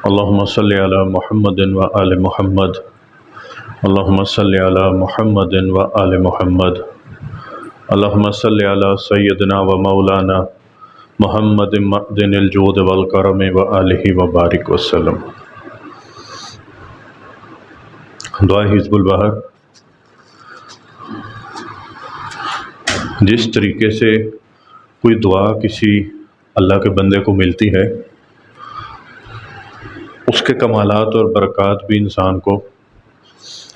اللهم صل على محمد وآل محمد اللهم صل على محمد وآل محمد اللهم صل على سيدنا ومولانا محمد معدن الجود والکرم وآلہ وبارک وسلم۔ دعائے حزب البحر۔ جس طریقے سے کوئی دعا کسی اللہ کے بندے کو ملتی ہے، اس کے کمالات اور برکات بھی انسان کو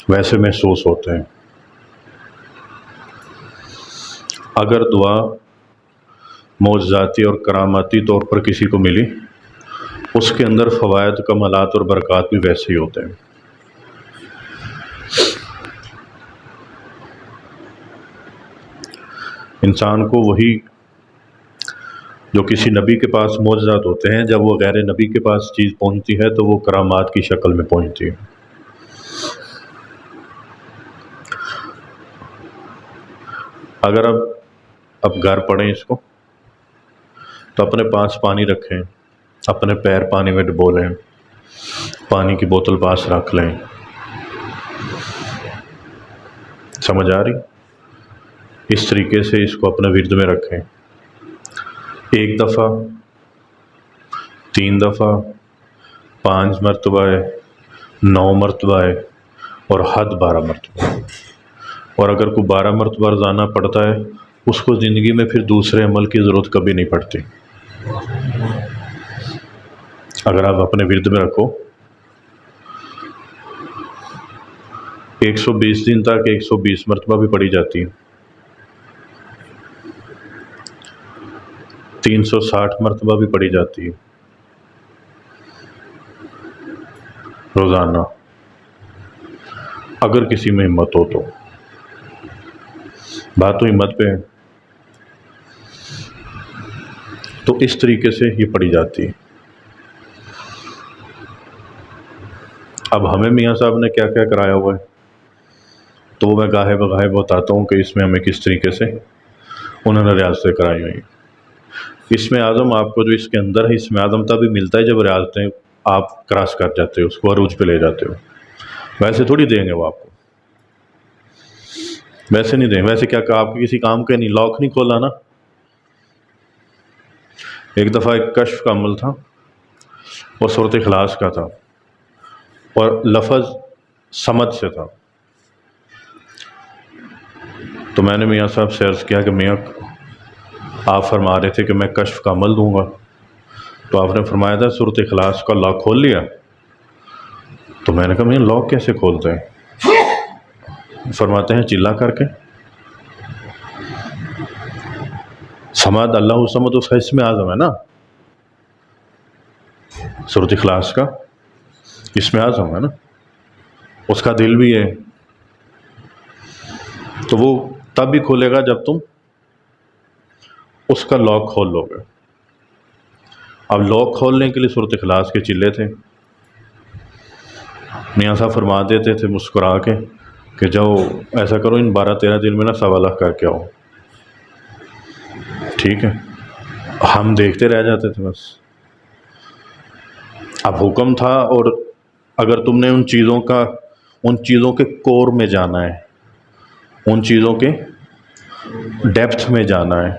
ویسے محسوس ہوتے ہیں۔ اگر دعا معجزاتی اور کراماتی طور پر کسی کو ملی، اس کے اندر فوائد، کمالات اور برکات بھی ویسے ہی ہوتے ہیں۔ انسان کو وہی جو کسی نبی کے پاس معجزات ہوتے ہیں، جب وہ غیر نبی کے پاس چیز پہنچتی ہے تو وہ کرامات کی شکل میں پہنچتی ہے۔ اگر اب گھر پڑیں اس کو، تو اپنے پاس پانی رکھیں، اپنے پیر پانی میں ڈبو لیں، پانی کی بوتل پاس رکھ لیں۔ سمجھ آ رہی؟ اس طریقے سے اس کو اپنے ورد میں رکھیں، 1 دفعہ، 3 دفعہ، 5 مرتبہ، 9 مرتبہ اور حد 12 مرتبہ۔ اور اگر کوئی 12 مرتبہ روزانہ پڑھتا ہے، اس کو زندگی میں پھر دوسرے عمل کی ضرورت کبھی نہیں پڑتی۔ اگر آپ اپنے ورد میں رکھو، 120 دن تک 120 مرتبہ بھی پڑھی جاتی ہے، 360 مرتبہ بھی پڑھی جاتی ہے روزانہ، اگر کسی میں ہمت ہو تو۔ بات تو ہمت پہ ہے۔ تو اس طریقے سے یہ پڑھی جاتی ہے۔ اب ہمیں میاں صاحب نے کیا کیا کرایا ہوا ہے، تو وہ میں گاہے بگاہے بتاتا ہوں کہ اس میں ہمیں کس طریقے سے انہوں نے ریاضتیں کرائی ہوئی ہیں۔ اسم اعظم آپ کو جو اس کے اندر ہے، اسم اعظم تبھی ملتا ہے جب ریاضتیں آپ کراس کر جاتے ہو، اس کو عروج پہ لے جاتے ہو۔ ویسے تھوڑی دیں گے وہ آپ کو، ویسے نہیں دیں۔ ویسے کیا کہا آپ کے کسی کام کے نہیں، لاک نہیں کھولا نا۔ ایک دفعہ ایک کشف کا عمل تھا، وہ سورۃ اخلاص کا تھا اور لفظ صمد سے تھا۔ تو میں نے میاں صاحب سے عرض کیا کہ میاں، آپ فرما رہے تھے کہ میں کشف کا عمل دوں گا، تو آپ نے فرمایا تھا سورۃ اخلاص کا لاک کھول لیا؟ تو میں نے کہا میاں لاک کیسے کھولتے ہیں؟ فرماتے ہیں چلا کر کے۔ صمد، اللہ صمد اس کا اسم اعظم ہے نا، سورۃ اخلاص کا اسم اعظم ہے نا، اس کا دل بھی ہے۔ تو وہ تب بھی کھولے گا جب تم اس کا لاک کھول لو گے۔ اب لاک کھولنے کے لیے سورۃ اخلاص کے چلے تھے۔ میاں صاحب فرما دیتے تھے مسکرا کے کہ جاؤ ایسا کرو، ان 12-13 دن میں نا 1.25 لاکھ کر کے آؤ۔ ٹھیک ہے، ہم دیکھتے رہ جاتے تھے بس۔ اب حکم تھا، اور اگر تم نے ان چیزوں کے کور میں جانا ہے، ان چیزوں کے ڈیپتھ میں جانا ہے،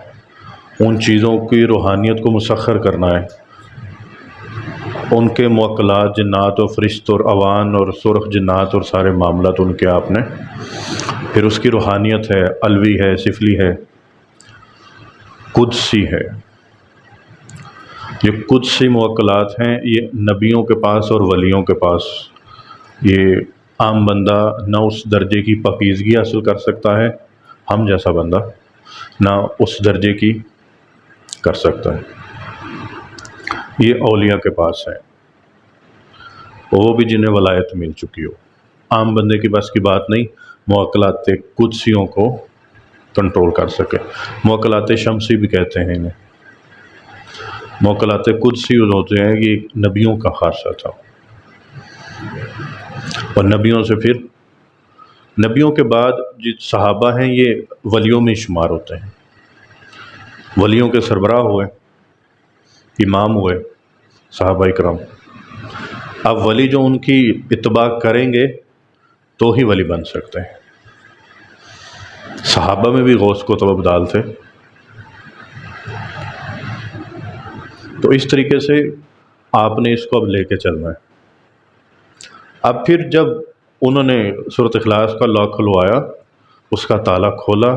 ان چیزوں کی روحانیت کو مسخر کرنا ہے، ان کے موکلات، جنات اور فرشت اور اوان اور سرخ جنات اور سارے معاملات ان کے آپ نے، پھر اس کی روحانیت ہے، علوی ہے، سفلی ہے، قدسی ہے۔ یہ قدسی موکلات ہیں، یہ نبیوں کے پاس اور ولیوں کے پاس، یہ عام بندہ نہ اس درجے کی پاکیزگی حاصل کر سکتا ہے، ہم جیسا بندہ نہ اس درجے کی کر سکتا ہے۔ یہ اولیاء کے پاس ہے، وہ بھی جنہیں ولایت مل چکی ہو۔ عام بندے کی بس کی بات نہیں موکلات قدسیوں کو کنٹرول کر سکے۔ موکلات شمسی بھی کہتے ہیں انہیں۔ موکلات قدسی ہوتے ہیں، یہ نبیوں کا خاصہ تھا، اور نبیوں سے پھر نبیوں کے بعد جو صحابہ ہیں یہ ولیوں میں شمار ہوتے ہیں۔ ولیوں کے سربراہ ہوئے، امام ہوئے صحابہ اکرام۔ اب ولی جو ان کی اتباع کریں گے تو ہی ولی بن سکتے ہیں۔ صحابہ میں بھی غوث کو ابدال تھے۔ تو اس طریقے سے آپ نے اس کو اب لے کے چلنا ہے۔ اب پھر جب انہوں نے سورۃ اخلاص کا لاک کھلوایا، اس کا تالا کھولا،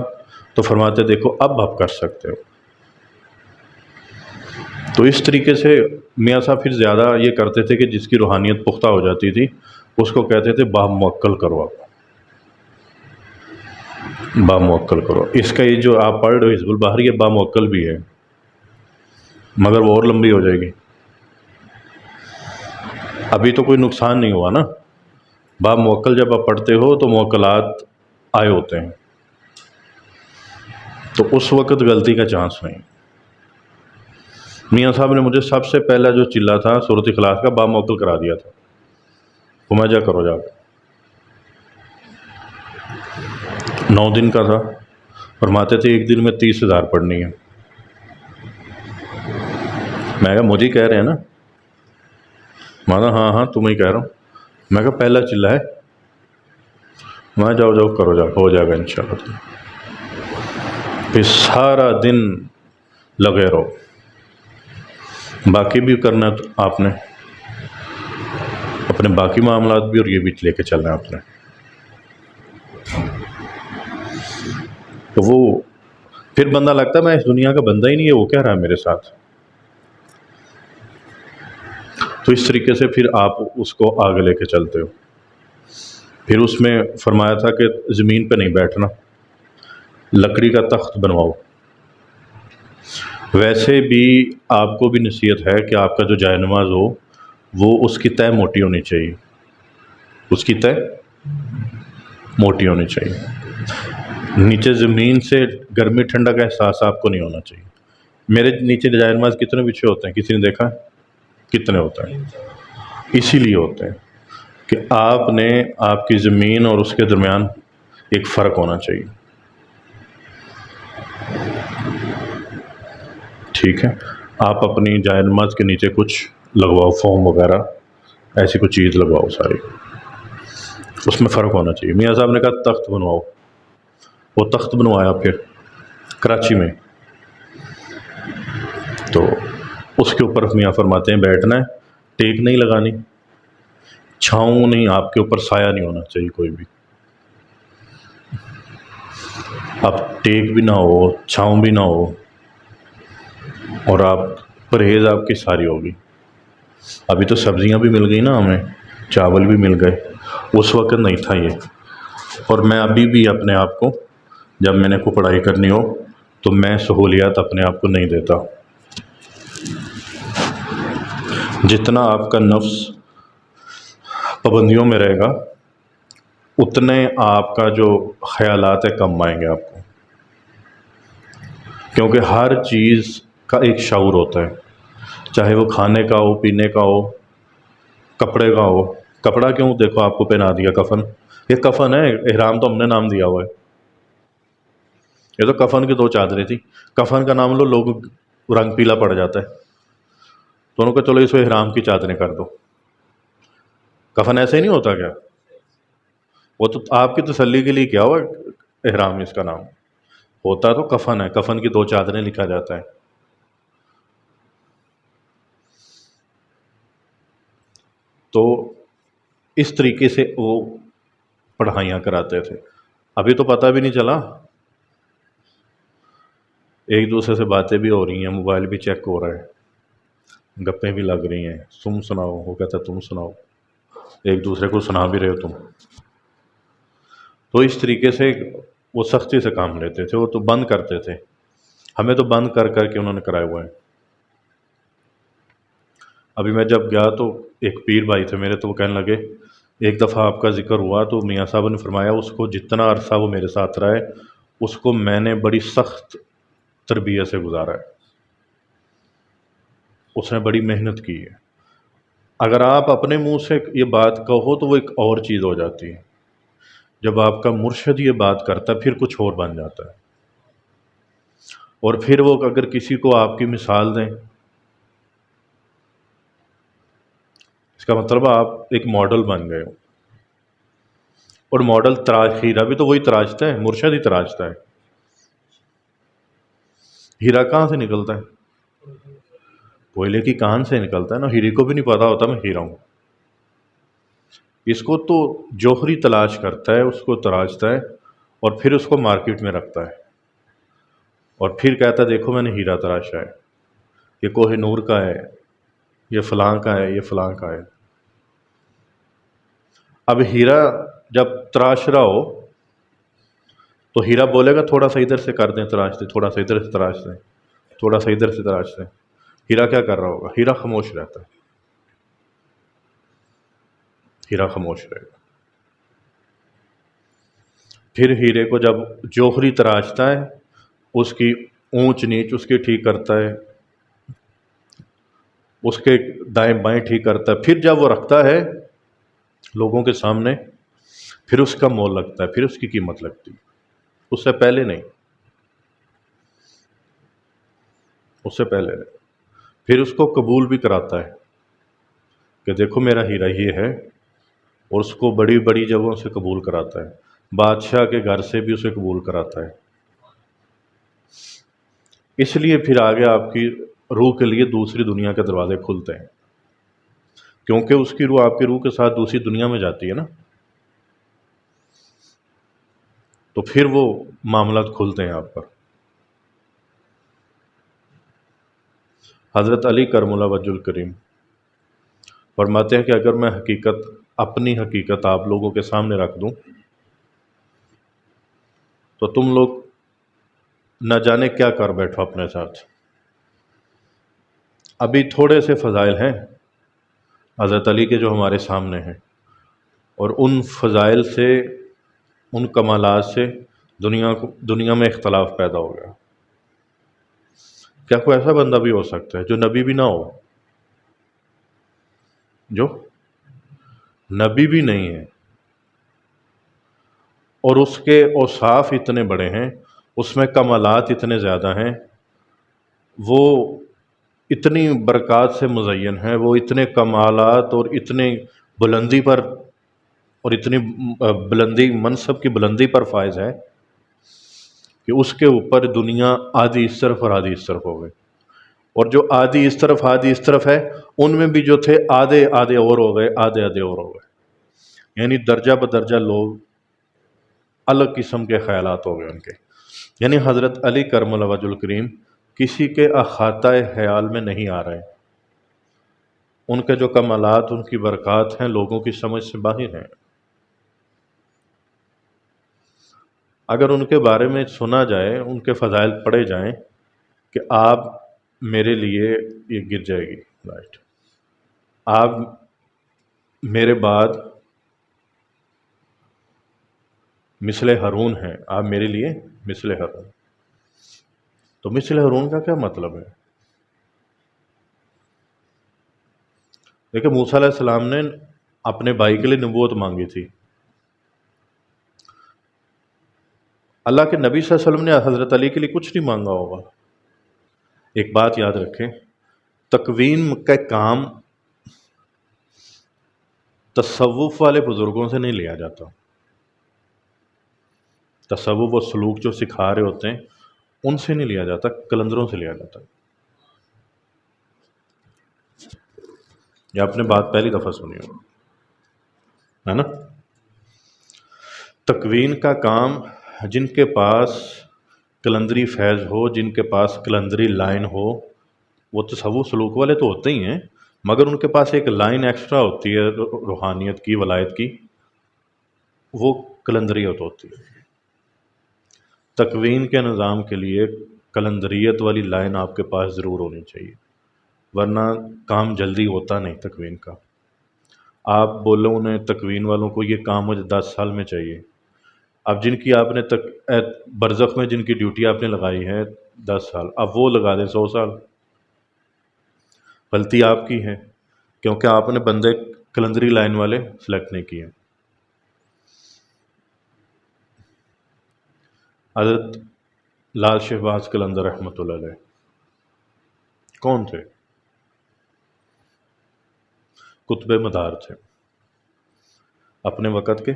تو فرماتے دیکھو اب آپ کر سکتے ہو۔ تو اس طریقے سے میاں صاحب پھر زیادہ یہ کرتے تھے کہ جس کی روحانیت پختہ ہو جاتی تھی اس کو کہتے تھے باموکل کرو، آپ باموکل کرو۔ اس کا یہ جو آپ پڑھ رہے ہو حزب البحر، یہ باموکل بھی ہے مگر وہ اور لمبی ہو جائے گی۔ ابھی تو کوئی نقصان نہیں ہوا نا۔ باموکل جب آپ پڑھتے ہو تو موکلات آئے ہوتے ہیں، تو اس وقت غلطی کا چانس نہیں۔ میاں صاحب نے مجھے سب سے پہلا جو چلہ تھا سورۃ اخلاص کا باموکل کرا دیا تھا، جا کرو جا کے 9 دن کا تھا، فرماتے تھے ایک دن میں 30,000 پڑھنی ہے۔ میں کہا مجھے کہہ رہے ہیں نا؟ مانا ہاں ہاں تمہیں ہی کہہ رہا ہوں۔ میں کہا پہلا چلہ ہے، میں جاؤ جاؤ کرو جا، ہو جائے گا انشاءاللہ۔ پھر سارا دن لگے رہو، باقی بھی کرنا ہے تو آپ نے اپنے باقی معاملات بھی، اور یہ بھی لے کے چلنا ہے آپ نے۔ تو وہ پھر بندہ لگتا ہے میں اس دنیا کا بندہ ہی نہیں ہے، وہ کہہ رہا ہے میرے ساتھ۔ تو اس طریقے سے پھر آپ اس کو آگے لے کے چلتے ہو۔ پھر اس میں فرمایا تھا کہ زمین پہ نہیں بیٹھنا، لکڑی کا تخت بنواؤ۔ ویسے بھی آپ کو بھی نصیحت ہے کہ آپ کا جو جائے نماز ہو وہ اس کی تہہ موٹی ہونی چاہیے، اس کی تہہ موٹی ہونی چاہیے۔ نیچے زمین سے گرمی ٹھنڈا کا احساس آپ کو نہیں ہونا چاہیے۔ میرے نیچے جائے نماز کتنے بچھے ہوتے ہیں، کسی نے دیکھا؟ کتنے ہوتے ہیں؟ اسی لیے ہوتے ہیں کہ آپ نے آپ کی زمین اور اس کے درمیان ایک فرق ہونا چاہیے، ٹھیک ہے؟ آپ اپنی جائے نماز کے نیچے کچھ لگواؤ، فوم وغیرہ ایسی کوئی چیز لگواؤ ساری، اس میں فرق ہونا چاہیے۔ میاں صاحب نے کہا تخت بنواؤ، وہ تخت بنوایا پھر کراچی میں۔ تو اس کے اوپر میاں فرماتے ہیں بیٹھنا ہے، ٹیک نہیں لگانی، چھاؤں نہیں، آپ کے اوپر سایہ نہیں ہونا چاہیے کوئی بھی۔ اب ٹیک بھی نہ ہو، چھاؤں بھی نہ ہو، اور آپ پرہیز آپ کی ساری ہوگی۔ ابھی تو سبزیاں بھی مل گئی نا ہمیں، چاول بھی مل گئے، اس وقت نہیں تھا یہ۔ اور میں ابھی بھی اپنے آپ کو، جب میں نے کوئی پڑھائی کرنی ہو تو میں سہولیات اپنے آپ کو نہیں دیتا۔ جتنا آپ کا نفس پابندیوں میں رہے گا اتنے آپ کا جو خیالات ہے کم آئیں گے آپ کو، کیونکہ ہر چیز کا ایک شعور ہوتا ہے، چاہے وہ کھانے کا ہو، پینے کا ہو، کپڑے کا ہو۔ کپڑا کیوں دیکھو آپ کو پہنا دیا کفن، یہ کفن ہے، احرام تو ہم نے نام دیا ہوا ہے، یہ تو کفن کی 2 چادریں تھی۔ کفن کا نام لو، لوگ رنگ پیلا پڑ جاتا ہے، تو انہوں کو چلو اس کو احرام کی چادریں کر دو۔ کفن ایسے ہی نہیں ہوتا کیا؟ وہ تو آپ کی تسلی کے لیے کیا ہوا احرام، اس کا نام ہوتا تو کفن ہے، کفن کی 2 چادریں لکھا جاتا ہے۔ تو اس طریقے سے وہ پڑھائیاں کراتے تھے۔ ابھی تو پتہ بھی نہیں چلا، ایک دوسرے سے باتیں بھی ہو رہی ہیں، موبائل بھی چیک ہو رہا ہے، گپیں بھی لگ رہی ہیں، تم سناؤ، وہ کہتا ہے تم سناؤ، ایک دوسرے کو سنا بھی رہے ہو تم۔ تو اس طریقے سے وہ سختی سے کام لیتے تھے، وہ تو بند کرتے تھے، ہمیں تو بند کر کر کے انہوں نے کرائے ہوئے ہیں۔ ابھی میں جب گیا تو ایک پیر بھائی تھے میرے، تو وہ کہنے لگے ایک دفعہ آپ کا ذکر ہوا تو میاں صاحب نے فرمایا اس کو جتنا عرصہ وہ میرے ساتھ رہا ہے اس کو میں نے بڑی سخت تربیت سے گزارا ہے، اس نے بڑی محنت کی ہے۔ اگر آپ اپنے منہ سے یہ بات کہو تو وہ ایک اور چیز ہو جاتی ہے، جب آپ کا مرشد یہ بات کرتا ہے پھر کچھ اور بن جاتا ہے۔ اور پھر وہ اگر کسی کو آپ کی مثال دیں، اس کا مطلب آپ ایک ماڈل بن گئے ہو، اور ماڈل تراش، ہیرا بھی تو وہی تراشتا ہے، مرشد ہی تراشتا ہے۔ ہیرا کہاں سے نکلتا ہے؟ کوئلے کی کان سے نکلتا ہے نا، ہیرے کو بھی نہیں پتا ہوتا میں ہیرا ہوں۔ اس کو تو جوہری تلاش کرتا ہے، اس کو تراشتا ہے، اور پھر اس کو مارکیٹ میں رکھتا ہے، اور پھر کہتا ہے دیکھو میں نے ہیرا تراشا ہے، یہ کوہ نور کا ہے، یہ فلاں کا ہے، یہ فلاں کا ہے۔ اب ہیرا جب تراش رہا ہو تو ہیرا بولے گا تھوڑا سا ادھر سے کر دیں، تراش دیں، تھوڑا سا ادھر سے تراش دیں، تھوڑا سا ادھر سے تراش دیں۔ ہیرا کیا کر رہا ہوگا؟ ہیرا خاموش رہتا ہے، ہیرا خاموش رہے گا۔ پھر ہیرے کو جب جوہری تراشتا ہے، اس کی اونچ نیچ اس کی ٹھیک کرتا ہے، اس کے دائیں بائیں ٹھیک کرتا ہے، پھر جب وہ رکھتا ہے لوگوں کے سامنے، پھر اس کا مول لگتا ہے، پھر اس کی قیمت لگتی ہے، اس سے پہلے نہیں، اس سے پہلے نہیں۔ پھر اس کو قبول بھی کراتا ہے کہ دیکھو میرا ہیرا یہ ہے، اور اس کو بڑی بڑی جگہوں سے قبول کراتا ہے، بادشاہ کے گھر سے بھی اسے قبول کراتا ہے۔ اس لیے پھر آگے آپ کی روح کے لیے دوسری دنیا کے دروازے کھلتے ہیں، کیونکہ اس کی روح آپ کی روح کے ساتھ دوسری دنیا میں جاتی ہے نا، تو پھر وہ معاملات کھلتے ہیں آپ پر۔ حضرت علی کرم اللہ وجہ الکریم فرماتے ہیں کہ اگر میں اپنی حقیقت آپ لوگوں کے سامنے رکھ دوں تو تم لوگ نہ جانے کیا کر بیٹھو اپنے ساتھ۔ ابھی تھوڑے سے فضائل ہیں حضرت علی کے جو ہمارے سامنے ہیں، اور ان فضائل سے، ان کمالات سے دنیا میں اختلاف پیدا ہو گیا۔ کیا کوئی ایسا بندہ بھی ہو سکتا ہے جو نبی بھی نہ ہو، جو نبی بھی نہیں ہے، اور اس کے اوصاف اتنے بڑے ہیں، اس میں کمالات اتنے زیادہ ہیں، وہ اتنی برکات سے مزین ہے، وہ اتنے کمالات اور اتنی بلندی پر، اور اتنی بلندی، منصب کی بلندی پر فائز ہے کہ اس کے اوپر دنیا آدھی اس طرف اور آدھی اس طرف ہو گئی، اور جو آدھی اس طرف آدھی اس طرف ہے، ان میں بھی جو تھے آدھے آدھے اور ہو گئے، آدھے آدھے اور ہو گئے، یعنی درجہ بدرجہ لوگ الگ قسم کے خیالات ہو گئے ان کے۔ یعنی حضرت علی کرم اللہ وجہ الکریم کسی کے احاطہ خیال میں نہیں آ رہے، ان کے جو کمالات، ان کی برکات ہیں، لوگوں کی سمجھ سے باہر ہیں۔ اگر ان کے بارے میں سنا جائے، ان کے فضائل پڑھے جائیں کہ آپ میرے لیے، یہ گر جائے گی لائٹ، آپ میرے بعد مثل ہارون ہیں، آپ میرے لیے مثل ہارون۔ تو مثل ہارون کا کیا مطلب ہے؟ دیکھیں موسیٰ علیہ السلام نے اپنے بھائی کے لیے نبوت مانگی تھی، اللہ کے نبی صلی اللہ علیہ وسلم نے حضرت علی کے لیے کچھ نہیں مانگا ہوگا۔ ایک بات یاد رکھیں، تکوین کا کام تصوف والے بزرگوں سے نہیں لیا جاتا، تصوف و سلوک جو سکھا رہے ہوتے ہیں ان سے نہیں لیا جاتا، قلندروں سے لیا جاتا۔ یہ آپ نے بات پہلی دفعہ سنی ہو، ہے نا؟ تکوین کا کام جن کے پاس قلندری فیض ہو، جن کے پاس قلندری لائن ہو، وہ تصوف سلوک والے تو ہوتے ہی ہیں، مگر ان کے پاس ایک لائن ایکسٹرا ہوتی ہے روحانیت کی، ولایت کی، وہ قلندریت ہوتی ہے۔ تکوین کے نظام کے لیے قلندریت والی لائن آپ کے پاس ضرور ہونی چاہیے، ورنہ کام جلدی ہوتا نہیں تکوین کا۔ آپ بولو انہیں تکوین والوں کو یہ کام مجھے 10 سال میں چاہیے، اب جن کی آپ نے برزخ میں جن کی ڈیوٹی آپ نے لگائی ہے 10 سال، اب وہ لگا دیں 100 سال، غلطی آپ کی ہے، کیونکہ آپ نے بندے قلندری لائن والے سلیکٹ نہیں کیے۔ حضرت لال شہباز قلندر رحمۃ اللہ علیہ کون تھے؟ قطب مدار تھے، اپنے وقت کے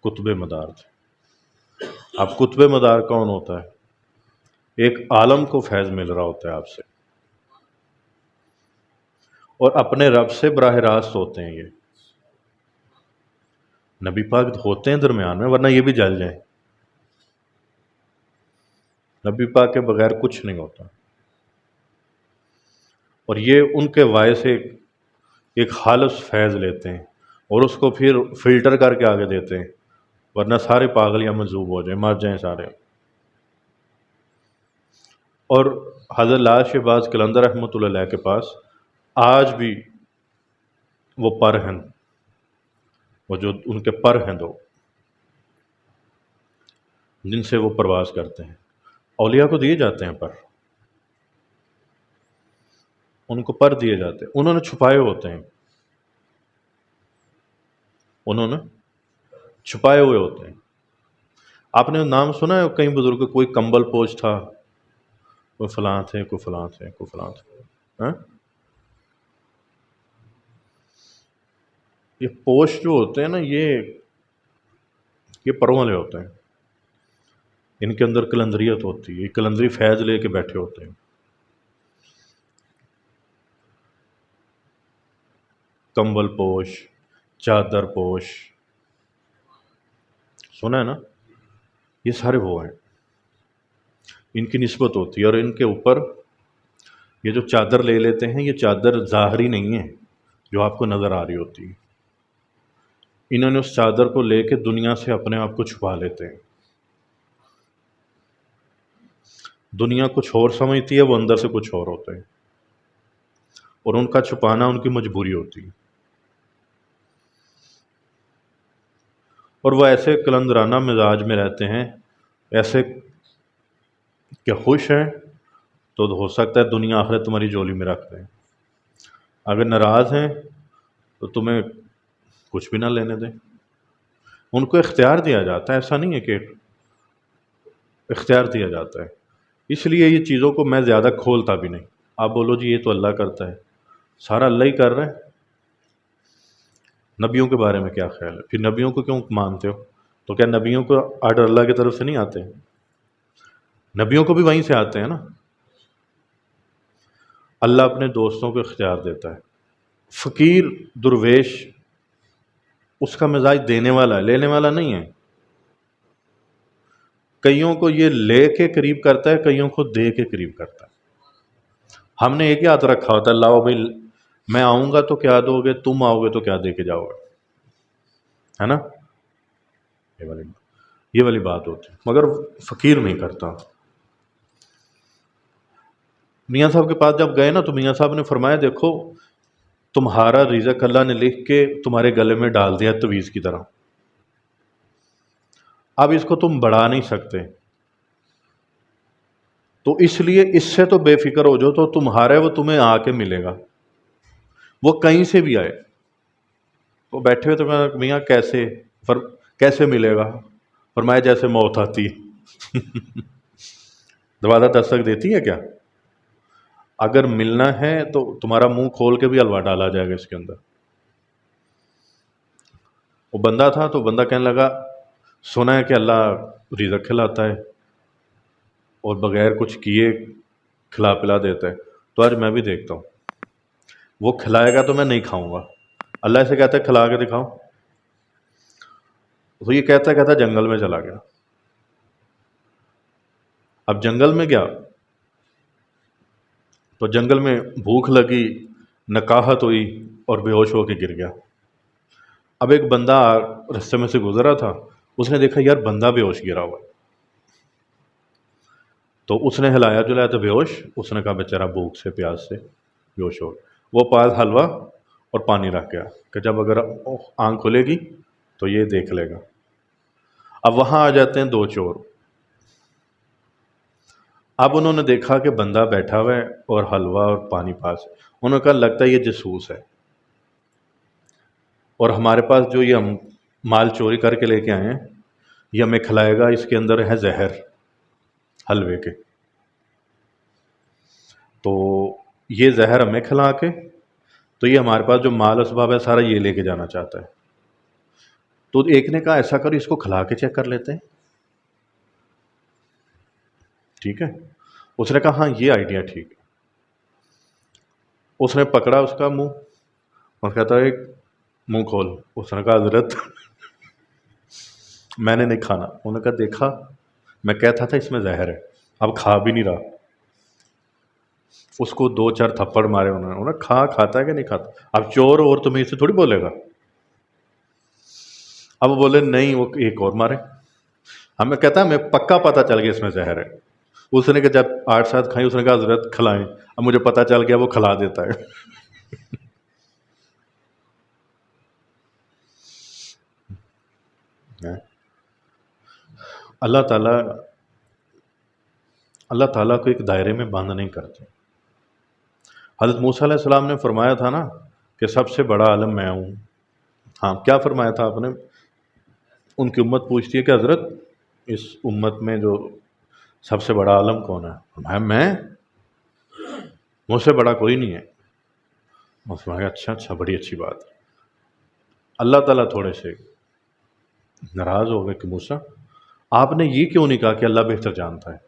قطب مدار تھے۔ اب قطب مدار کون ہوتا ہے؟ ایک عالم کو فیض مل رہا ہوتا ہے آپ سے، اور اپنے رب سے براہ راست ہوتے ہیں۔ یہ نبی پاک ہوتے ہیں درمیان میں، ورنہ یہ بھی جل جائیں۔ نبی پاک کے بغیر کچھ نہیں ہوتا، اور یہ ان کے وائے سے ایک خالص فیض لیتے ہیں، اور اس کو پھر فلٹر کر کے آگے دیتے ہیں، ورنہ سارے پاگل یا مجذوب ہو جائیں، مر جائیں سارے۔ اور حضرت لال شہباز قلندر رحمۃ اللہ علیہ کے پاس آج بھی وہ پر ہیں، وہ جو ان کے پر ہیں دو، جن سے وہ پرواز کرتے ہیں۔ اولیاء کو دیے جاتے ہیں پر، ان کو پر دیے جاتے ہیں، انہوں نے چھپائے ہوتے ہیں، انہوں نے چھپائے ہوئے ہوتے ہیں۔ آپ نے نام سنا ہے کئی بزرگ، کوئی کمبل پوش تھا، کوئی فلاں تھے، کوئی فلاں تھے، کوئی فلاں تھے، ہاں؟ یہ پوش جو ہوتے ہیں نا، یہ پروں والے ہوتے ہیں، ان کے اندر کلندریت ہوتی ہے، یہ کلندری فیض لے کے بیٹھے ہوتے ہیں۔ کمبل پوش، چادر پوش، سنا ہے نا؟ یہ سارے وہ ہیں، ان کی نسبت ہوتی ہے، اور ان کے اوپر یہ جو چادر لے لیتے ہیں، یہ چادر ظاہری نہیں ہے جو آپ کو نظر آ رہی ہوتی ہے، انہوں نے اس چادر کو لے کے دنیا سے اپنے آپ کو چھپا لیتے ہیں۔ دنیا کچھ اور سمجھتی ہے، وہ اندر سے کچھ اور ہوتے ہیں، اور ان کا چھپانا ان کی مجبوری ہوتی ہے، اور وہ ایسے کلندرانہ مزاج میں رہتے ہیں، ایسے کہ خوش ہیں تو ہو سکتا ہے دنیا آخرت تمہاری جولی میں رکھ دیں، اگر ناراض ہیں تو تمہیں کچھ بھی نہ لینے دیں۔ ان کو اختیار دیا جاتا ہے، ایسا نہیں ہے کہ اختیار دیا جاتا ہے، اس لیے یہ چیزوں کو میں زیادہ کھولتا بھی نہیں۔ آپ بولو جی یہ تو اللہ کرتا ہے، سارا اللہ ہی کر رہا ہے۔ نبیوں کے بارے میں کیا خیال ہے؟ پھر نبیوں کو کیوں مانتے ہو؟ تو کیا نبیوں کو آرڈر اللہ کی طرف سے نہیں آتے؟ نبیوں کو بھی وہیں سے آتے ہیں نا۔ اللہ اپنے دوستوں کو اختیار دیتا ہے۔ فقیر درویش اس کا مزاج دینے والا ہے، لینے والا نہیں ہے۔ کئیوں کو یہ لے کے قریب کرتا ہے، کئیوں کو دے کے قریب کرتا ہے۔ ہم نے ایک ہی ہاتھ رکھا ہوتا ہے، لاؤ بھائی میں آؤں گا تو کیا دو گے، تم آؤ گے تو کیا دے کے جاؤ گے، ہے نا؟ یہ والی بات ہوتی ہے، مگر فقیر نہیں کرتا۔ میاں صاحب کے پاس جب گئے نا تو میاں صاحب نے فرمایا دیکھو تمہارا رزق اللہ نے لکھ کے تمہارے گلے میں ڈال دیا تویز کی طرح، اب اس کو تم بڑھا نہیں سکتے، تو اس لیے اس سے تو بے فکر ہو جاؤ، تو تمہارا وہ تمہیں آ کے ملے گا، وہ کہیں سے بھی آئے۔ وہ بیٹھے ہوئے تو میں میاں کیسے ملے گا؟ فرمایا جیسے موت آتی دروازہ دستک دیتی ہے کیا؟ اگر ملنا ہے تو تمہارا منہ کھول کے بھی حلوہ ڈالا جائے گا اس کے اندر۔ وہ بندہ تھا تو بندہ کہنے لگا سنا ہے کہ اللہ رزق کھلاتا ہے اور بغیر کچھ کیے کھلا پلا دیتا ہے، تو آج میں بھی دیکھتا ہوں، وہ کھلائے گا تو میں نہیں کھاؤں گا، اللہ سے کہتا ہے کھلا کے دکھاؤ، تو یہ کہتا جنگل میں چلا گیا۔ اب جنگل میں گیا تو جنگل میں بھوک لگی، نکاہت ہوئی اور بے ہوش ہو کے گر گیا۔ اب ایک بندہ رستے میں سے گزرا تھا، اس نے دیکھا یار بندہ بے ہوش گرا ہوا ہے، تو اس نے ہلایا جلایا تو بے ہوش، اس نے کہا بیچارہ بھوک سے پیاس سے بے ہوش ہو گیا۔ وہ پاس حلوہ اور پانی رکھ گیا کہ جب اگر آنکھ کھلے گی تو یہ دیکھ لے گا۔ اب وہاں آ جاتے ہیں دو چور، اب انہوں نے دیکھا کہ بندہ بیٹھا ہوا ہے اور حلوہ اور پانی پاس ہے، انہوں نے کہا لگتا ہے یہ جاسوس ہے، اور ہمارے پاس جو یہ ہم مال چوری کر کے لے کے آئے ہیں یہ ہمیں کھلائے گا، اس کے اندر ہے زہر حلوے کے، تو یہ زہر ہمیں کھلا کے تو یہ ہمارے پاس جو مال اسباب ہے سارا یہ لے کے جانا چاہتا ہے. تو ایک نے کہا ایسا کرو اس کو کھلا کے چیک کر لیتے ہیں. ٹھیک ہے. اس نے کہا ہاں یہ آئیڈیا ٹھیک ہے. اس نے پکڑا اس کا منہ اور کہتا ہے منہ کھول. اس نے کہا حضرت میں نے نہیں کھانا. انہوں نے کہا دیکھا میں کہتا تھا اس میں زہر ہے، اب کھا بھی نہیں رہا. اس کو 2-4 تھپڑ مارے انہوں نے کھاتا ہے کہ نہیں کھاتا. اب چور اور تمہیں اسے تھوڑی بولے گا. اب وہ بولے نہیں، وہ ایک اور مارے. ہمیں کہتا ہے ہمیں پکا پتہ چل گیا اس میں زہر ہے. اس نے کہ جب 8-7 کھائیں اس نے کہا حضرت کھلائیں. اب مجھے پتہ چل گیا وہ کھلا دیتا ہے. اللہ تعالیٰ کو ایک دائرے میں بند نہیں کرتے. حضرت موسیٰ علیہ السلام نے فرمایا تھا نا کہ سب سے بڑا عالم میں ہوں. ہاں کیا فرمایا تھا آپ نے؟ ان کی امت پوچھتی ہے کہ حضرت اس امت میں جو سب سے بڑا عالم کون ہے؟ میں مجھ سے بڑا کوئی نہیں ہے. اچھا بڑی اچھی بات. اللہ تعالیٰ تھوڑے سے ناراض ہو گئے کہ موسیٰ آپ نے یہ کیوں نہیں کہا کہ اللہ بہتر جانتا ہے؟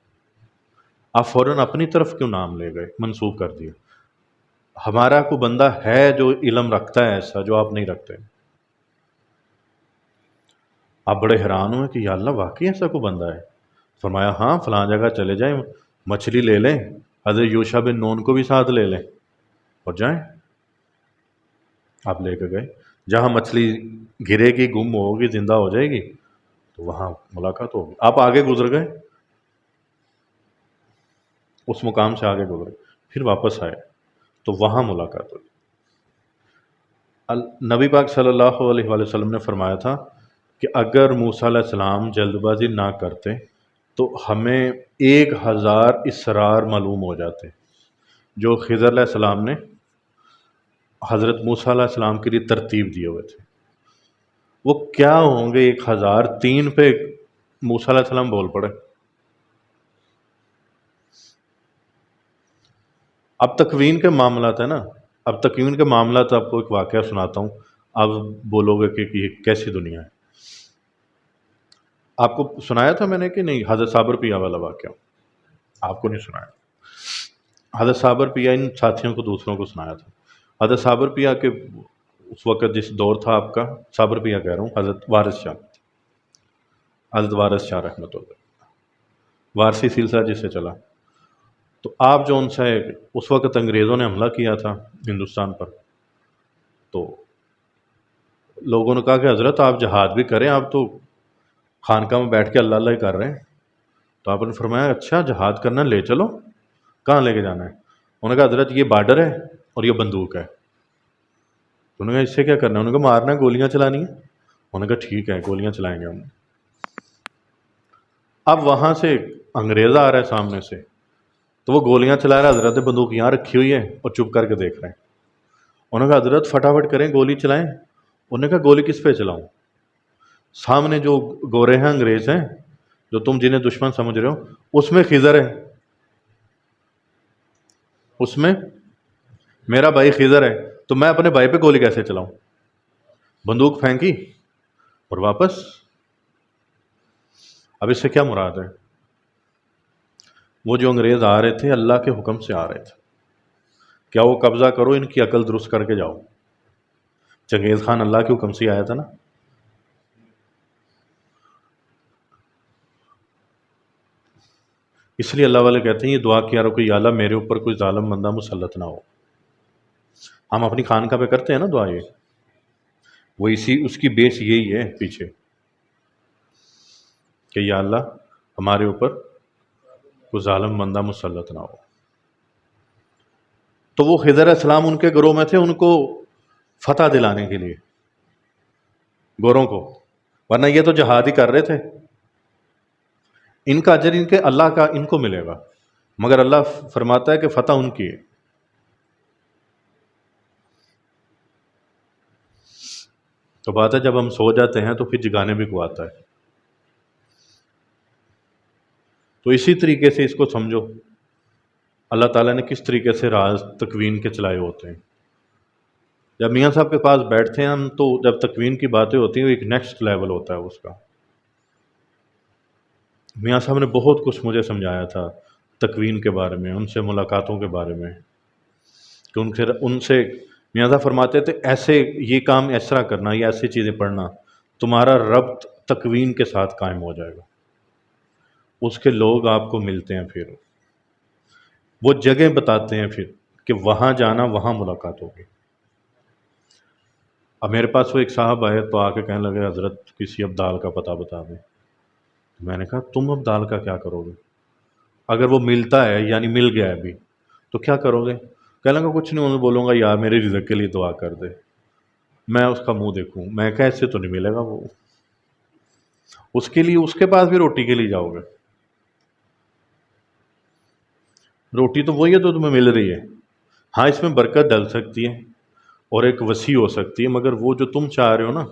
آپ فوراً اپنی طرف کیوں نام لے گئے، منسوخ کر دیا؟ ہمارا کوئی بندہ ہے جو علم رکھتا ہے ایسا جو آپ نہیں رکھتے. آپ بڑے حیران ہوئے کہ یا اللہ واقعی ایسا کوئی بندہ ہے؟ فرمایا ہاں فلاں جگہ چلے جائیں، مچھلی لے لیں، حضرت یوشع بن نون کو بھی ساتھ لے لیں اور جائیں. آپ لے کے گئے. جہاں مچھلی گرے گی، گم ہوگی، زندہ ہو جائے گی تو وہاں ملاقات ہوگی. آپ آگے گزر گئے، اس مقام سے آگے گزرے، پھر واپس آئے تو وہاں ملاقات ہوگی. نبی پاک صلی اللہ علیہ وآلہ وسلم نے فرمایا تھا کہ اگر موسیٰ علیہ السلام جلد بازی نہ کرتے تو ہمیں 1000 اسرار معلوم ہو جاتے جو خضر علیہ السلام نے حضرت موسیٰ علیہ السلام کے لیے ترتیب دیے ہوئے تھے. وہ کیا ہوں گے 1003 پہ موسیٰ علیہ السلام بول پڑے. اب تکوین کے معاملات ہیں نا، اب تکوین کے معاملات آپ کو ایک واقعہ سناتا ہوں. اب بولو گے کہ یہ کیسی دنیا ہے. آپ کو سنایا تھا میں نے کہ نہیں حضرت صابر پیا والا واقعہ؟ آپ کو نہیں سنایا. حضرت صابر پیا ان ساتھیوں کو دوسروں کو سنایا تھا. حضرت صابر پیا کے اس وقت جس دور تھا آپ کا، صابر پیا کہہ رہا ہوں، حضرت وارث شاہ، حضرت وارث شاہ رحمۃ اللہ، وارثی سلسلہ جس سے چلا. تو آپ جو ان سے اس وقت انگریزوں نے حملہ کیا تھا ہندوستان پر، تو لوگوں نے کہا کہ حضرت آپ جہاد بھی کریں، آپ تو خانقاہ میں بیٹھ کے اللہ اللہ ہی کر رہے ہیں. تو آپ نے فرمایا اچھا جہاد کرنا، لے چلو. کہاں لے کے جانا ہے؟ انہوں نے کہا حضرت یہ بارڈر ہے اور یہ بندوق ہے. تو انہوں نے کہا اس سے کیا کرنا ہے؟ انہوں نے کہا مارنا ہے، گولیاں چلانی ہیں. انہوں نے کہا ٹھیک ہے گولیاں چلائیں گے ہم. اب وہاں سے انگریز آ رہا ہے سامنے سے، تو وہ گولیاں چلا رہا ہے، حضرت بندوق یہاں رکھی ہوئی ہے اور چپ کر کے دیکھ رہے ہیں. انہوں نے کہا حضرت فٹافٹ کریں، گولی چلائیں. انہوں نے کہا گولی کس پہ چلاؤں؟ سامنے جو گورے ہیں انگریز ہیں جو تم جنہیں دشمن سمجھ رہے ہو، اس میں خضر ہے، اس میں میرا بھائی خضر ہے، تو میں اپنے بھائی پہ گولی کیسے چلاؤں؟ بندوق پھینکی اور واپس. اب اس سے کیا مراد ہے؟ وہ جو انگریز آ رہے تھے اللہ کے حکم سے آ رہے تھے. کیا وہ قبضہ کرو ان کی عقل درست کر کے جاؤ؟ چنگیز خان اللہ کے حکم سے آیا تھا نا. اس لیے اللہ والے کہتے ہیں یہ دعا کیا رہو کہ یا اللہ میرے اوپر کوئی ظالم بندہ مسلط نہ ہو. ہم اپنی خانقاہ پہ کرتے ہیں نا دعا، یہ وہ اس کی بیس یہی ہے پیچھے کہ یا اللہ ہمارے اوپر کوئی ظالم بندہ مسلط نہ ہو. تو وہ خضر علیہ السلام ان کے گروہ میں تھے، ان کو فتح دلانے کے لیے گوروں کو، ورنہ یہ تو جہاد ہی کر رہے تھے. ان کا اجر ان کے اللہ کا ان کو ملے گا، مگر اللہ فرماتا ہے کہ فتح ان کی ہے. تو بات ہے جب ہم سو جاتے ہیں تو پھر جگانے بھی کو آتا ہے. تو اسی طریقے سے اس کو سمجھو اللہ تعالیٰ نے کس طریقے سے راز تکوین کے چلائے ہوتے ہیں. جب میاں صاحب کے پاس بیٹھتے ہیں ہم تو جب تکوین کی باتیں ہوتی ہیں وہ ایک نیکسٹ لیول ہوتا ہے اس کا. میاں صاحب نے بہت کچھ مجھے سمجھایا تھا تکوین کے بارے میں، ان سے ملاقاتوں کے بارے میں، کہ ان سے میاں صاحب فرماتے تھے ایسے یہ کام اس طرح کرنا، یہ ایسی چیزیں پڑھنا، تمہارا ربط تکوین کے ساتھ قائم ہو جائے گا. اس کے لوگ آپ کو ملتے ہیں، پھر وہ جگہ بتاتے ہیں، پھر کہ وہاں جانا، وہاں ملاقات ہوگی. اب میرے پاس وہ ایک صاحب آئے تو آ کے کہنے لگے حضرت کسی ابدال کا پتہ بتا دیں. میں نے کہا تم ابدال کا کیا کرو گے؟ اگر وہ ملتا ہے یعنی مل گیا ہے ابھی تو کیا کرو گے؟ کہنے لگا کچھ نہیں، انہیں بولوں گا یار میرے رزق کے لیے دعا کر دے، میں اس کا منہ دیکھوں. میں کہا ایسے تو نہیں ملے گا، وہ اس کے لیے اس کے پاس بھی روٹی کے لیے جاؤ گے؟ روٹی تو وہی ہے جو تمہیں مل رہی ہے. ہاں اس میں برکت ڈل سکتی ہے اور ایک وسیع ہو سکتی ہے، مگر وہ جو تم چاہ رہے ہو نا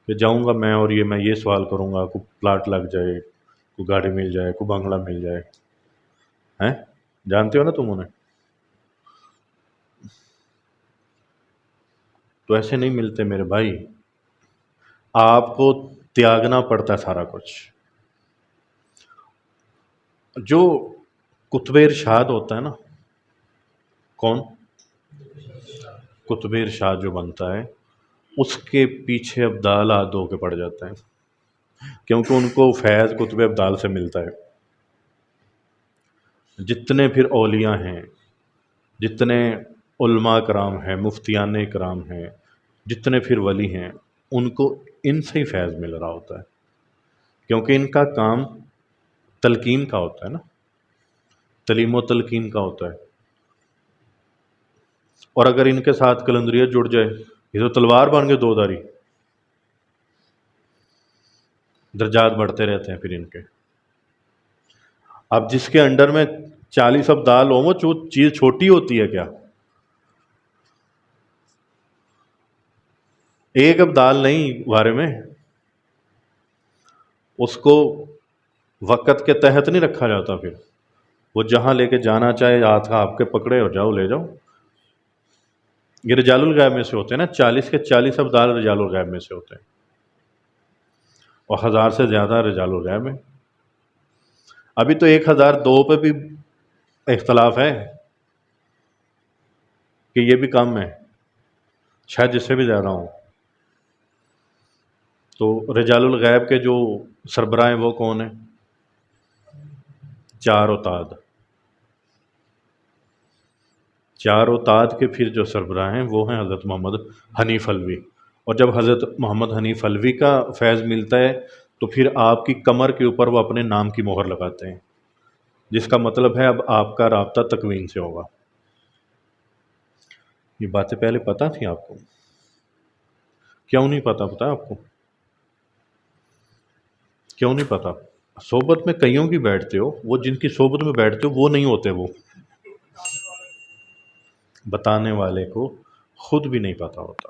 کہ جاؤں گا میں یہ سوال کروں گا، کوئی پلاٹ لگ جائے، کوئی گاڑی مل جائے، کوئی بنگلہ مل جائے، ہیں جانتے ہو نا تم انہیں، تو ایسے نہیں ملتے میرے بھائی. آپ کو تیاگنا پڑتا ہے سارا کچھ. جو قطب ارشاد ہوتا ہے نا، کون قطب ارشاد جو بنتا ہے اس کے پیچھے ابدال ہاتھ دھو کے پڑ جاتے ہیں، کیونکہ ان کو فیض قطب ابدال سے ملتا ہے. جتنے پھر اولیاء ہیں، جتنے علماء کرام ہیں، مفتیان کرام ہیں، جتنے پھر ولی ہیں، ان کو ان سے ہی فیض مل رہا ہوتا ہے، کیونکہ ان کا کام تلقین کا ہوتا ہے نا، تعلیم و تلقین کا ہوتا ہے. اور اگر ان کے ساتھ کلندریت جڑ جائے، یہ تو تلوار بن گئے دو دھاری، درجات بڑھتے رہتے ہیں پھر ان کے. اب جس کے انڈر میں 40 ابدال ہوں وہ چیز چھوٹی ہوتی ہے کیا؟ ایک ابدال نہیں بارے میں، اس کو وقت کے تحت نہیں رکھا جاتا. پھر وہ جہاں لے کے جانا چاہے ہاتھ آپ کے پکڑے اور جاؤ لے جاؤ. یہ رجال الغیب میں سے ہوتے ہیں نا، 40 کے 40 ابدال رجال الغیب میں سے ہوتے ہیں، اور 1000 سے زیادہ رجال الغیب میں. ابھی تو 1002 پہ بھی اختلاف ہے کہ یہ بھی کم ہے، شاید جس سے بھی زیادہ ہوں. تو رجال الغیب کے جو سربراہ ہیں وہ کون ہیں؟ 4 اوتاد. 4 اوتاد کے پھر جو سربراہ ہیں وہ ہیں حضرت محمد حنیف علوی. اور جب حضرت محمد حنیف علوی کا فیض ملتا ہے تو پھر آپ کی کمر کے اوپر وہ اپنے نام کی مہر لگاتے ہیں، جس کا مطلب ہے اب آپ کا رابطہ تکوین سے ہوگا. یہ باتیں پہلے پتہ تھیں آپ کو؟ کیوں نہیں پتہ آپ کو؟ کیوں نہیں پتہ؟ صحبت میں کئیوں کی بیٹھتے ہو، وہ جن کی صحبت میں بیٹھتے ہو وہ نہیں ہوتے. وہ بتانے والے کو خود بھی نہیں پتہ ہوتا.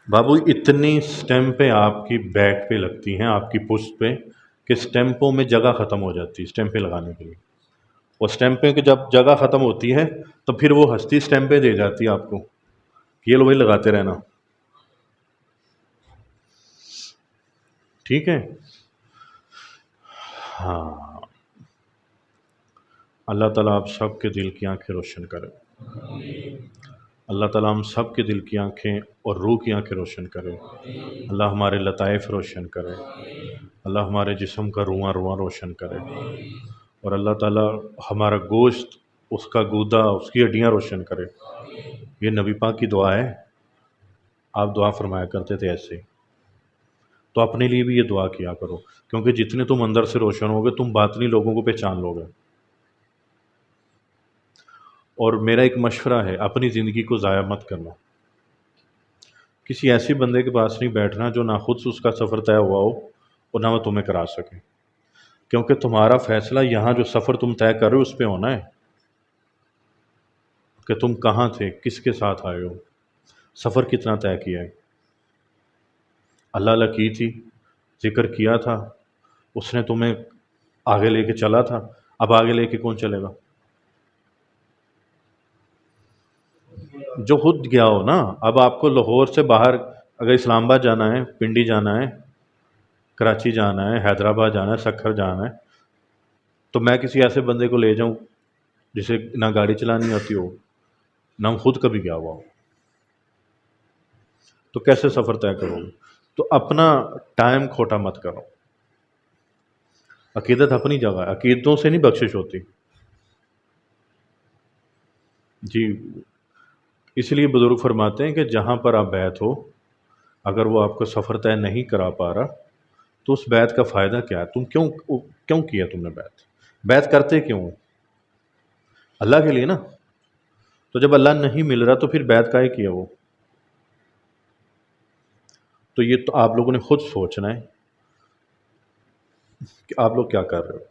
بابو اتنی سٹیمپیں آپ کی بیک پہ لگتی ہیں، آپ کی پشت پہ، کہ سٹیمپوں میں جگہ ختم ہو جاتی ہے سٹیمپیں لگانے کے لیے. اور سٹیمپیں کی جب جگہ ختم ہوتی ہے تو پھر وہ ہستی سٹیمپیں دے جاتی ہے آپ کو، یہ لو وہی لگاتے رہنا. ٹھیک ہے؟ ہاں. اللہ تعالیٰ آپ سب کے دل کی آنکھیں روشن کرے. اللہ تعالیٰ ہم سب کے دل کی آنکھیں اور روح کی آنکھیں روشن کرے. اللہ ہمارے لطائف روشن کرے. اللہ ہمارے جسم کا رواں رواں روشن کرے. اور اللہ تعالیٰ ہمارا گوشت، اس کا گودا، اس کی ہڈیاں روشن کرے. یہ نبی پاک کی دعا ہے، آپ دعا فرمایا کرتے تھے ایسے. تو اپنے لیے بھی یہ دعا کیا کرو، کیونکہ جتنے تم اندر سے روشن ہوگے تم باطنی لوگوں کو پہچان لو گے. اور میرا ایک مشورہ ہے، اپنی زندگی کو ضائع مت کرنا. کسی ایسے بندے کے پاس نہیں بیٹھنا جو نہ خود سے اس کا سفر طے ہوا ہو اور نہ وہ تمہیں کرا سکے، کیونکہ تمہارا فیصلہ یہاں جو سفر تم طے کر رہے ہو اس پہ ہونا ہے کہ تم کہاں تھے، کس کے ساتھ آئے ہو، سفر کتنا طے کیا ہے. اللہ اللہ کی تھی، ذکر کیا تھا، اس نے تمہیں آگے لے کے چلا تھا، اب آگے لے کے کون چلے گا؟ جو خود گیا ہو نا، اب آپ کو لاہور سے باہر اگر اسلام آباد جانا ہے، پنڈی جانا ہے، کراچی جانا ہے، حیدرآباد جانا ہے، سکھر جانا ہے، تو میں کسی ایسے بندے کو لے جاؤں جسے نہ گاڑی چلانی آتی ہو، نہ خود کبھی گیا ہوا ہو، تو کیسے سفر طے کرو گے؟ تو اپنا ٹائم کھوٹا مت کرو۔ عقیدت اپنی جگہ ہے، عقیدتوں سے نہیں بخشش ہوتی جی۔ اس لیے بزرگ فرماتے ہیں کہ جہاں پر آپ بیعت ہو، اگر وہ آپ کو سفر طے نہیں کرا پا رہا تو اس بیعت کا فائدہ کیا ہے؟ تم کیوں کیا تم نے بیعت کرتے کیوں؟ اللہ کے لیے نا۔ تو جب اللہ نہیں مل رہا تو پھر بیعت کاہے کیا وہ؟ تو یہ تو آپ لوگوں نے خود سوچنا ہے کہ آپ لوگ کیا کر رہے ہو۔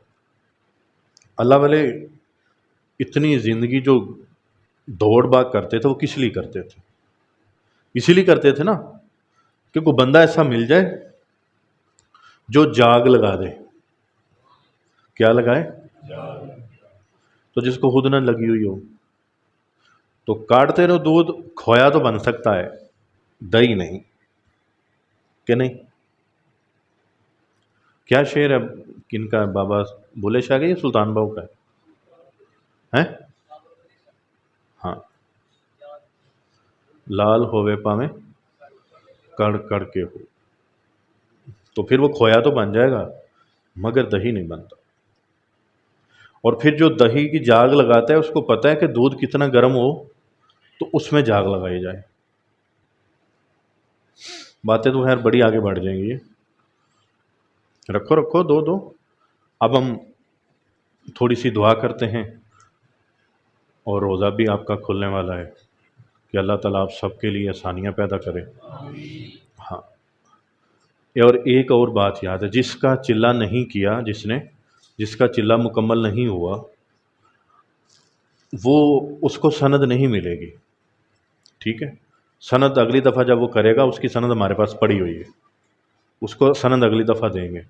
اللہ والے اتنی زندگی جو دوڑ بھاگ کرتے تھے وہ کس لیے کرتے تھے؟ اسی لیے کرتے تھے نا کہ کوئی بندہ ایسا مل جائے جو جاگ لگا دے۔ کیا لگائے؟ تو جس کو خود نہ لگی ہوئی ہو تو کاٹتے رہو دودھ، کھویا تو بن سکتا ہے، دہی نہیں، کہ نہیں؟ کیا شعر ہے کن کا ہے؟ بابا بولے شاہ کا یا سلطان باؤ کا ہے؟ ہاں، لال ہوئے پاویں کڑ کڑ کے ہو، تو پھر وہ کھویا تو بن جائے گا مگر دہی نہیں بنتا۔ اور پھر جو دہی کی جاگ لگاتا ہے اس کو پتہ ہے کہ دودھ کتنا گرم ہو تو اس میں جاگ لگائی جائے۔ باتیں تو خیر بڑی آگے بڑھ جائیں گی، رکھو دو۔ اب ہم تھوڑی سی دعا کرتے ہیں، اور روزہ بھی آپ کا کھلنے والا ہے کہ اللہ تعالیٰ آپ سب کے لیے آسانیاں پیدا کرے۔ ہاں، اور ایک اور بات یاد ہے، جس کا چلہ نہیں کیا، جس کا چلہ مکمل نہیں ہوا، وہ اس کو سند نہیں ملے گی، ٹھیک ہے؟ سند اگلی دفعہ جب وہ کرے گا، اس کی سند ہمارے پاس پڑی ہوئی ہے، اس کو سند اگلی دفعہ دیں گے۔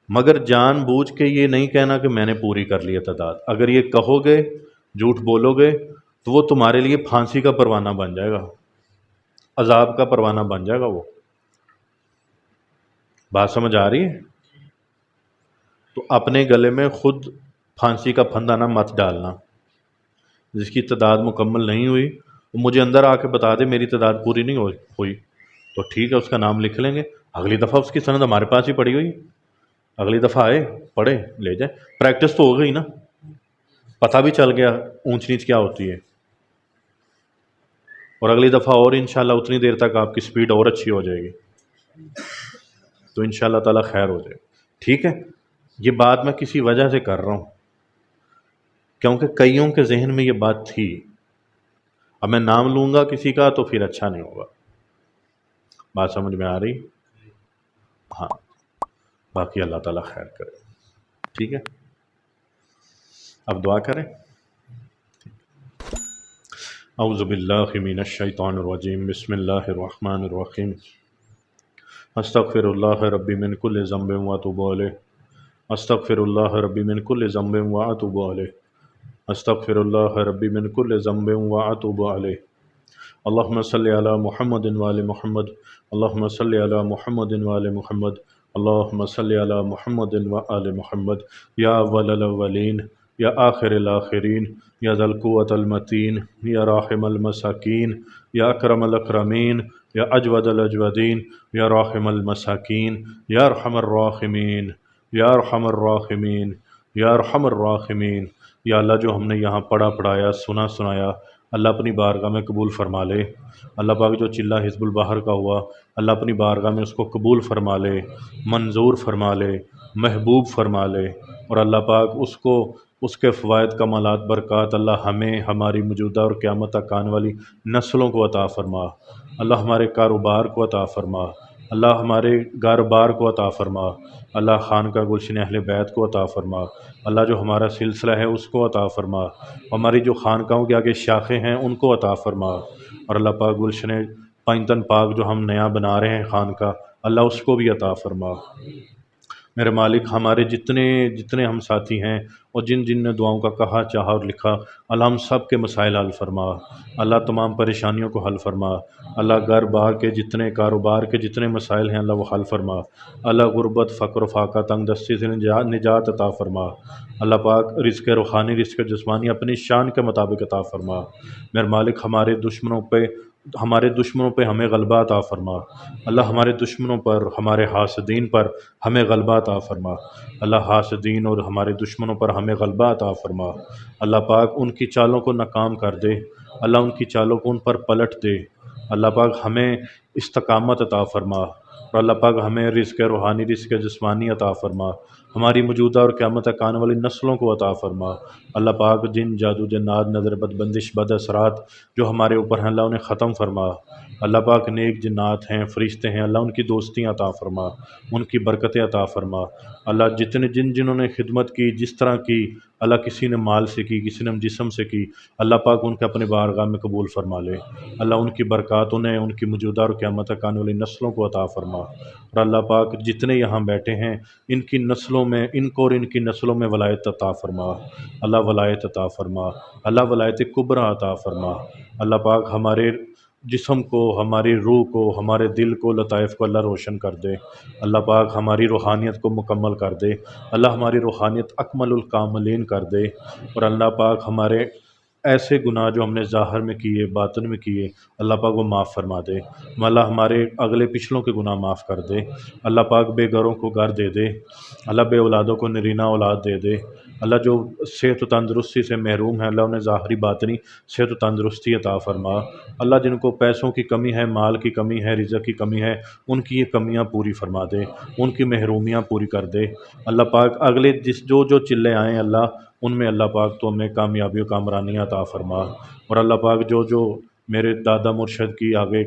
مگر جان بوجھ کے یہ نہیں کہنا کہ میں نے پوری کر لی ہے تعداد۔ اگر یہ کہو گے، جھوٹ بولو گے، تو وہ تمہارے لیے پھانسی کا پروانہ بن جائے گا، عذاب کا پروانہ بن جائے گا وہ۔ بات سمجھ آ رہی ہے؟ تو اپنے گلے میں خود پھانسی کا پھندا نہ مت ڈالنا۔ جس کی تعداد مکمل نہیں ہوئی وہ مجھے اندر آ کے بتا دے میری تعداد پوری نہیں ہوئی، تو ٹھیک ہے، اس کا نام لکھ لیں گے، اگلی دفعہ اس کی سند ہمارے پاس ہی پڑی ہوئی، اگلی دفعہ آئے پڑھے لے جائے، پریکٹس تو ہو گئی نا، پتہ بھی چل گیا اونچ نیچ کیا ہوتی ہے، اور اگلی دفعہ اور انشاءاللہ اتنی دیر تک آپ کی سپیڈ اور اچھی ہو جائے گی، تو انشاءاللہ تعالی خیر ہو جائے۔ ٹھیک ہے؟ یہ بات میں کسی وجہ سے کر رہا ہوں کیونکہ کئیوں کے ذہن میں یہ بات تھی، اب میں نام لوں گا کسی کا تو پھر اچھا نہیں ہوگا۔ بات سمجھ میں آ رہی؟ ہاں، باقی اللہ تعالیٰ خیر کرے۔ ٹھیک ہے، اب دعا کریں۔ اعوذ باللہ من الشیطان الرجیم، بسم اللہ الرحمن الرحیم، استغفر اللہ ربی من کل ذنب واتوب الیہ، استغفر اللہ ربی من کل ذنب واتوب الیہ، استغفر اللہ ربی من کل ذنب واتوب الیہ۔ اللہم صلی علی محمد وآل محمد، اللہم صلی علی محمد وآل محمد، اللہم صلی علی محمد وآل محمد، یا اول الاولین، یا آخر الاخرین، یا ذا القوة المتین، یا راحم المساکین، یا اکرم الاکرمین، یا اجود الاجودین، یا راحم المساکین، یا ارحم الراحمین، یا ارحم الراحمین، یا ارحم الراحمین۔ یا اللہ جو ہم نے یہاں پڑھا پڑھایا، سنا سنایا، اللہ اپنی بارگاہ میں قبول فرما لے۔ اللہ پاک جو چلہ حزب البحر کا ہوا، اللہ اپنی بارگاہ میں اس کو قبول فرما لے، منظور فرما لے، محبوب فرما لے، اور اللہ پاک اس کے فوائد کمالات برکات اللہ ہمیں، ہماری موجودہ اور قیامت تک آنے والی نسلوں کو عطا فرما۔ اللہ ہمارے کاروبار کو عطا فرما، اللہ ہمارے گھر بار کو عطا فرما، اللہ خانقاہ گلشن اہل بیت کو عطا فرما، اللہ جو ہمارا سلسلہ ہے اس کو عطا فرما، ہماری جو خانقاہوں کے آگے شاخیں ہیں ان کو عطا فرما، اور اللہ پاک گلشن پائنتن پاک جو ہم نیا بنا رہے ہیں خانقاہ، اللہ اس کو بھی عطا فرما۔ میرے مالک ہمارے جتنے جتنے ہم ساتھی ہیں اور جن جن نے دعاؤں کا کہا چاہا اور لکھا، اللہ ہم سب کے مسائل حل فرما، اللہ تمام پریشانیوں کو حل فرما، اللہ گھر بار کے جتنے کاروبار کے جتنے مسائل ہیں اللہ وہ حل فرما، اللہ غربت فقر و فاقہ تنگ دستی سے نجات عطا فرما، اللہ پاک رزق روحانی رزق جسمانی اپنی شان کے مطابق عطا فرما، میرے مالک ہمارے دشمنوں پہ ہمیں غلبہ عطا فرما، اللہ ہمارے دشمنوں پر ہمارے حاسدین پر ہمیں غلبہ عطا فرما، اللہ حاسدین اور ہمارے دشمنوں پر ہمیں غلبہ عطا فرما، اللہ پاک ان کی چالوں کو ناکام کر دے، اللہ ان کی چالوں کو ان پر پلٹ دے، اللہ پاک ہمیں استقامت عطا فرما، اور اللہ پاک ہمیں رزق روحانی رزق جسمانی عطا فرما، ہماری موجودہ اور قیامت تک آنے والی نسلوں کو عطا فرما، اللہ پاک جن جادو جنات نظر بد بندش بد اثرات جو ہمارے اوپر ہیں اللہ انہیں ختم فرما، اللہ پاک نیک جنات ہیں فرشتے ہیں اللہ ان کی دوستیاں عطا فرما، ان کی برکتیں عطا فرما، اللہ جنہوں نے خدمت کی جس طرح کی، اللہ کسی نے مال سے کی کسی نے جسم سے کی، اللہ پاک ان کے اپنے بارگاہ میں قبول فرما لے، اللہ ان کی برکات انہیں ان کی موجودہ اور قیامت تک آنے والی نسلوں کو عطا فرما، اور اللہ پاک جتنے یہاں بیٹھے ہیں ان کی نسلوں میں ان کو اور ان کی نسلوں میں ولایت عطا فرما، اللہ ولایت عطا فرما، اللہ ولایت کبریٰ عطا فرما، اللہ پاک ہمارے جسم کو ہماری روح کو ہمارے دل کو لطائف کو اللہ روشن کر دے، اللہ پاک ہماری روحانیت کو مکمل کر دے، اللہ ہماری روحانیت اکمل الکاملین کر دے، اور اللہ پاک ہمارے ایسے گناہ جو ہم نے ظاہر میں کیے باطن میں کیے اللہ پاک وہ معاف فرما دے، اللہ ہمارے اگلے پچھلوں کے گناہ معاف کر دے، اللہ پاک بے گھروں کو گھر دے دے، اللہ بے اولادوں کو نرینہ اولاد دے دے، اللہ جو صحت و تندرستی سے محروم ہیں اللہ انہیں ظاہری باطنی صحت و تندرستی عطا فرما، اللہ جن کو پیسوں کی کمی ہے مال کی کمی ہے رزق کی کمی ہے ان کی یہ کمیاں پوری فرما دے، ان کی محرومیاں پوری کر دے، اللہ پاک اگلے جو چلے آئیں اللہ ان میں اللہ پاک تو ہمیں کامیابی و کامرانی عطا فرما، اور اللہ پاک جو میرے دادا مرشد کی آگے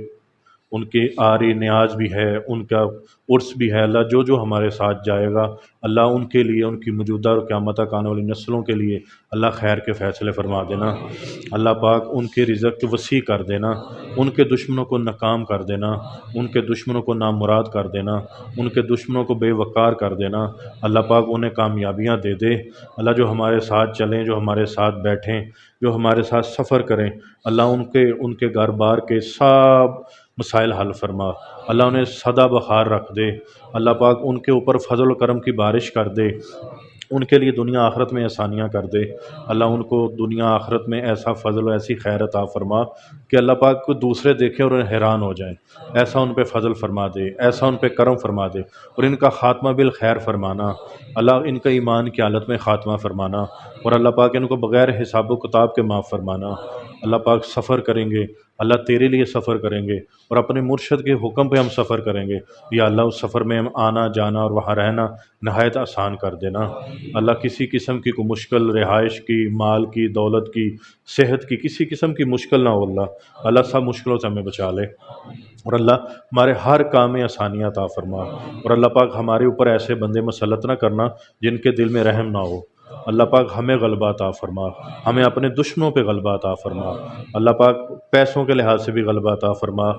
ان کی آری نیاز بھی ہے ان کا عرس بھی ہے، اللہ جو ہمارے ساتھ جائے گا اللہ ان کے لیے ان کی موجودہ اور قیامت تک آنے والی نسلوں کے لیے اللہ خیر کے فیصلے فرما دینا، اللہ پاک ان کے رزق وسیع کر دینا، ان کے دشمنوں کو ناکام کر دینا، ان کے دشمنوں کو نامراد کر دینا، ان کے دشمنوں کو بے وقار کر دینا، اللہ پاک انہیں کامیابیاں دے دے، اللہ جو ہمارے ساتھ چلیں جو ہمارے ساتھ بیٹھیں جو ہمارے ساتھ سفر کریں اللہ ان کے گھر بار کے سب مسائل حل فرما، اللہ انہیں سدا بخار رکھ دے، اللہ پاک ان کے اوپر فضل و کرم کی بارش کر دے، ان کے لیے دنیا آخرت میں آسانیاں کر دے، اللہ ان کو دنیا آخرت میں ایسا فضل و ایسی خیر عطا فرما کہ اللہ پاک کو دوسرے دیکھیں اور انہیں حیران ہو جائیں، ایسا ان پہ فضل فرما دے، ایسا ان پہ کرم فرما دے، اور ان کا خاتمہ بالخیر فرمانا، اللہ ان کا ایمان کی حالت میں خاتمہ فرمانا، اور اللہ پاک ان کو بغیر حساب و کتاب کے معاف فرمانا، اللہ پاک سفر کریں گے اللہ تیرے لیے سفر کریں گے اور اپنے مرشد کے حکم پہ ہم سفر کریں گے، یا اللہ اس سفر میں ہم آنا جانا اور وہاں رہنا نہایت آسان کر دینا، اللہ کسی قسم کی کوئی مشکل رہائش کی مال کی دولت کی صحت کی کسی قسم کی مشکل نہ ہو، اللہ سب مشکلوں سے ہمیں بچا لے، اور اللہ ہمارے ہر کام میں آسانیاں عطا فرما، اور اللہ پاک ہمارے اوپر ایسے بندے مسلط نہ کرنا جن کے دل میں رحم نہ ہو، اللہ پاک ہمیں غلبہ عطا فرما، ہمیں اپنے دشمنوں پہ غلبہ عطا فرما، اللہ پاک پیسوں کے لحاظ سے بھی غلبہ عطا فرما،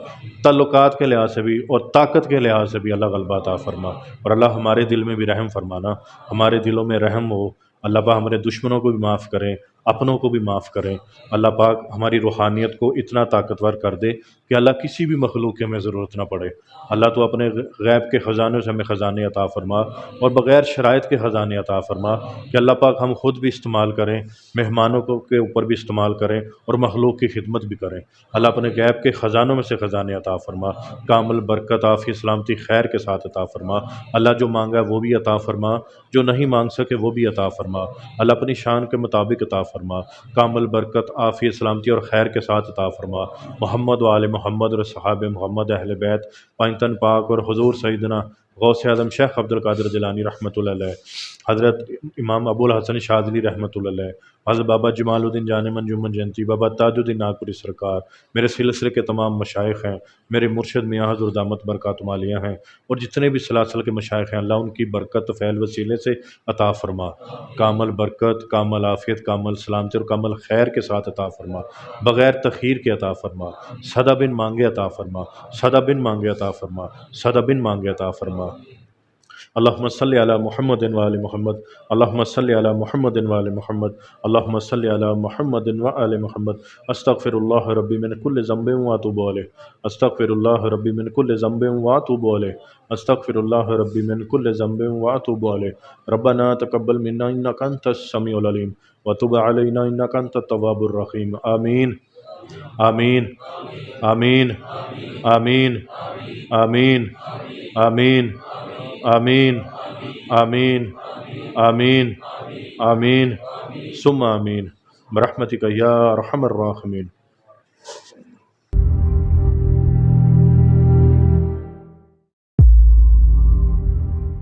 تعلقات کے لحاظ سے بھی اور طاقت کے لحاظ سے بھی اللہ غلبہ عطا فرما، اور اللہ ہمارے دل میں بھی رحم فرمانا، ہمارے دلوں میں رحم ہو، اللہ پاک ہمارے دشمنوں کو بھی معاف کریں اپنوں کو بھی معاف کریں، اللہ پاک ہماری روحانیت کو اتنا طاقتور کر دے کہ اللہ کسی بھی مخلوق کی ہمیں ضرورت نہ پڑے، اللہ تو اپنے غیب کے خزانوں سے ہمیں خزانے عطا فرما اور بغیر شرائط کے خزانے عطا فرما کہ اللہ پاک ہم خود بھی استعمال کریں، مہمانوں کے اوپر بھی استعمال کریں اور مخلوق کی خدمت بھی کریں، اللہ اپنے غیب کے خزانوں میں سے خزانے عطا فرما، کامل برکت عافیت سلامتی خیر کے ساتھ عطا فرما، اللہ جو مانگا وہ بھی عطا فرما، جو نہیں مانگ سکے وہ بھی عطا فرما، اللہ اپنی شان کے مطابق عطا فرما، کامل برکت عافیت سلامتی اور خیر کے ساتھ عطا فرما، محمد و آل محمد اور صحاب محمد اہل بیت پائنتن پاک اور حضور سیدنا غوث اعظم شیخ عبد القادر جیلانی رحمۃ اللہ علیہ، حضرت امام ابو الحسن شاذلی رحمۃ اللہ علیہ، حضرت بابا جمال الدین جان منجومن جینتی، بابا تاج الدین ناگپوری سرکار، میرے سلسلے کے تمام مشائخ ہیں، میرے مرشد میاں حضرت دامت برکاتہم عالیہ ہیں، اور جتنے بھی سلاسل کے مشائخ ہیں اللہ ان کی برکت فعل وسیلے سے عطا فرما، کامل برکت کامل عافیت کامل سلامتی اور کامل خیر کے ساتھ عطا فرما، بغیر تخیر کے عطا فرما، صدا بن مانگے عطا فرما، صدا بن مانگے عطا فرما، صدا بن مانگے عطا فرما، اللهم صل على محمد وآل محمد اللهم صل على محمد وآل محمد اللهم صل على محمد وآل محمد استغفر الله ربي من كل ذنب واتوب إليه استغفر الله ربي من كل ذنب واتوب إليه استغفر الله ربي من كل ذنب واتوب إليه ربنا تقبل منا انك انت السميع العليم وتب علينا انك انت التواب الرحيم آمين آمين آمين آمين آمين آمين آمين آمين آمين آمين ثم آمين برحمتك يا أرحم الراحمين.